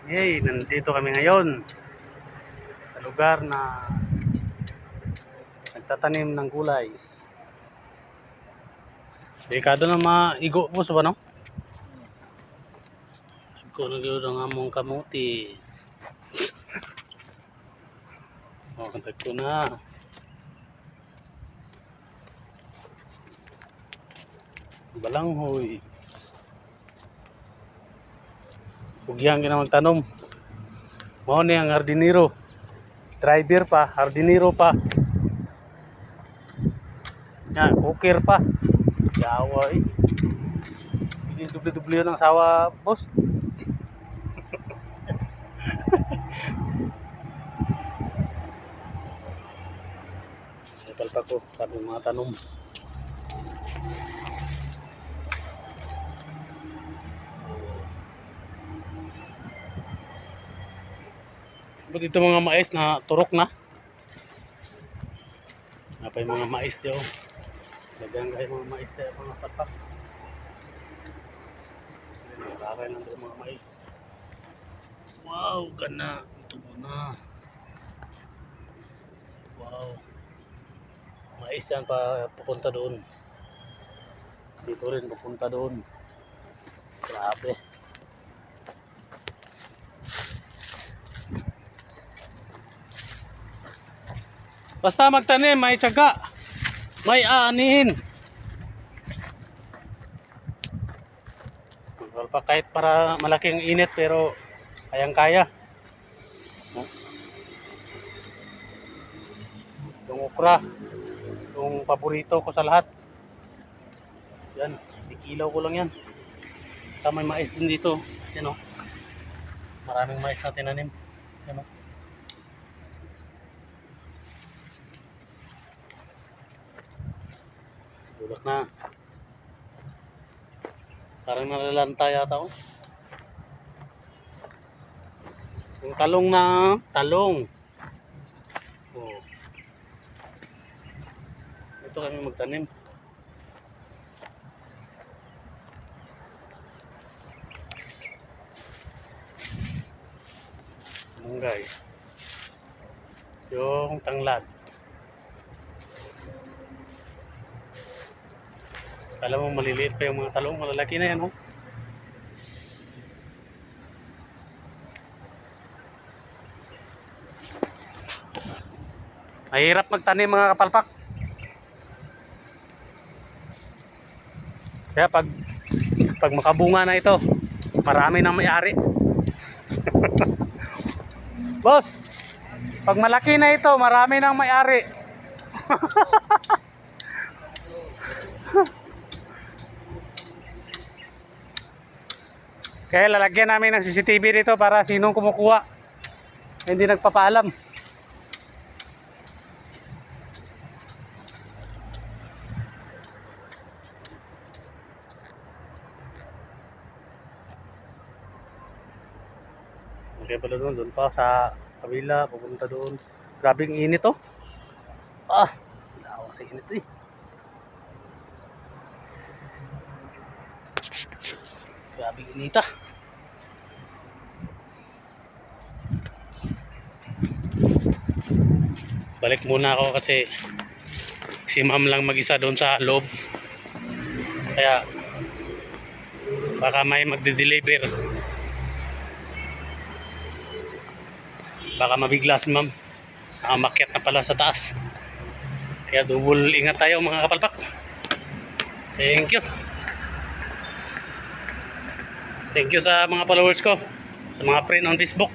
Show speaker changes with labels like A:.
A: Yay, nandito kami ngayon sa lugar na nagtatanim ng gulay. Delikado na maigo mo sa no? Ko na gyud ang among kamuti. Oh, kantak ko na. Balanghoy. Bugyang gina magtanom. Mao ni ang hardinero. Driver pa, hardinero pa. Yan, cooker pa. Yawa eh. Hindi dubli-dubli ng asawa, boss. Palpak ko, sabi mga tanom. Ba't ito mga mais na turok na? Apa yung mga mais diyo? Lagyan kayo mga mais diyo, mga palpak. Nakakay lang doon mga mais. Wow, gana. Ito na. Wow. Mais yan pa pupunta doon. Dito rin pupunta doon. Grabe. Basta magtanim, may tiyaga. May aanihin. Pa kahit para malaking init pero kayang-kaya. Yung okra, yung paborito ko sa lahat. Yan, ikilaw ko lang yan. Saka may mais din dito. Yan o. Maraming mais na tinanim. Yan o. Bulak na. Parang nalalanta yata o. Yung talong na talong. Oh. Ito kami magtanim. Munggay. Yung tanglad. Alam mo maliliit pa yung mga talong, malalaki na yan oh. Mahirap magtanim mga kapalpak. Kaya pag makabunga na ito, marami nang may-ari. Boss, pag malaki na ito, marami nang may-ari. Kaya lalagyan namin ng CCTV dito para sinong kumukuha hindi nagpapaalam. Okay pala doon pa sa kabila, pupunta doon. Grabing init oh. Silawa sa init eh. Grabing inita. Balik muna ako kasi si ma'am lang mag-isa doon sa loob. Kaya baka may magde-deliver. Baka mabigla si ma'am. Nakamakit na pala sa taas. Kaya double ingat tayo mga kapalpak. Thank you. Thank you sa mga followers ko, sa mga friend on Facebook.